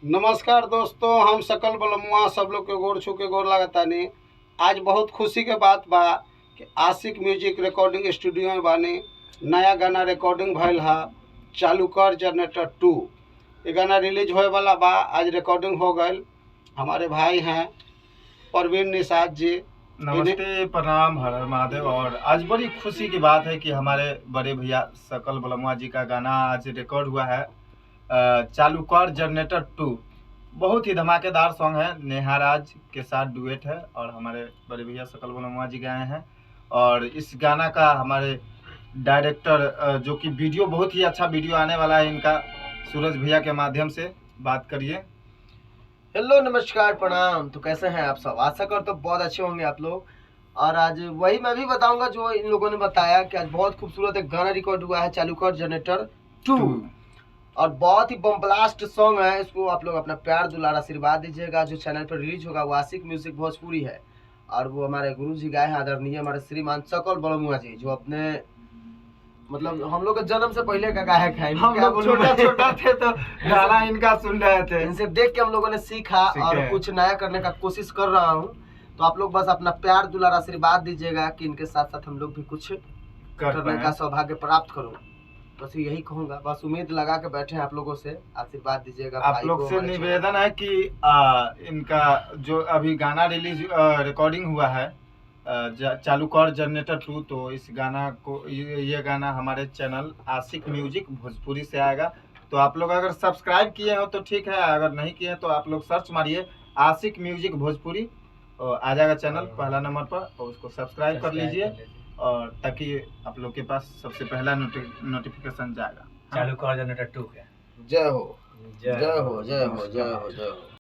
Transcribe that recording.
नमस्कार दोस्तों, हम सकल बलमुआ सब लोग के गोर छू के गोर लागतानी। आज बहुत खुशी के बात बा कि आशिक म्यूजिक रिकॉर्डिंग स्टूडियो में बानी। नया गाना रिकॉर्डिंग भइल हा, चालू कर जनरेटर 2। ये गाना रिलीज होए वाला बा, आज रिकॉर्डिंग हो गई। हमारे भाई हैं परवीन निषाद जी। नमस्ते, प्रणाम, हर हर महादेव। और आज बड़ी खुशी की बात है कि हमारे बड़े भैया सकल बलमुआ जी का गाना आज रिकॉर्ड हुआ है। चालू कर जनरेटर 2 बहुत ही धमाकेदार सॉन्ग है। नेहा राज के साथ डुएट है और हमारे बड़े भैया सकल बलमुआ जी गाए हैं। और इस गाना का हमारे डायरेक्टर जो कि वीडियो बहुत ही अच्छा वीडियो आने वाला है इनका, सूरज भैया के माध्यम से बात करिए। हेलो, नमस्कार, प्रणाम। तो कैसे हैं आप सब? आशा कर तो बहुत अच्छे होंगे आप लोग। और आज वही मैं भी बताऊंगा जो इन लोगों ने बताया कि आज बहुत खूबसूरत एक गाना रिकॉर्ड हुआ है, चालू कर जनरेटर 2। और बहुत ही बम ब्लास्ट सॉन्ग है। इसको आप लोग अपना प्यार दुलार आशीर्वाद दीजिएगा। जो चैनल पर रिलीज होगा वो आशिक म्यूजिक भोजपुरी है और वो हमारे गुरु जी गाए हैं, आदरणीय हमारे श्रीमान सकल बलमुआ जी, जो अपने मतलब हम लोग के जन्म से पहले का गायक है। हम लोग छोटा छोटा थे तो गाना इनका सुन रहे थे। इनसे देख के हम लोगों ने सीखा और कुछ नया करने का कोशिश कर रहा हूँ। तो आप लोग बस अपना प्यार दुलार आशीर्वाद दीजिएगा कि इनके साथ साथ हम लोग भी कुछ करने का सौभाग्य प्राप्त करूँ। बस यही कहूँगा, बस उम्मीद लगा के बैठे हैं आप लोगों से, आशीर्वाद दीजिएगा। आप लोग से निवेदन है कि इनका जो अभी गाना रिलीज रिकॉर्डिंग हुआ है चालू कर जनरेटर 2, तो इस गाना को ये गाना हमारे चैनल आशिक म्यूजिक भोजपुरी से आएगा। तो आप लोग अगर सब्सक्राइब किए हो तो ठीक है, अगर नहीं किए हैं तो आप लोग सर्च मारिए आशिक म्यूजिक भोजपुरी और आ जाएगा चैनल पहला नंबर पर, और उसको सब्सक्राइब कर लीजिए और ताकि आप लोग के पास सबसे पहला नोटिफिकेशन जाएगा। चालू कर जनरेटर 2 के। जय हो, जय हो, जय हो, जय हो, जय हो।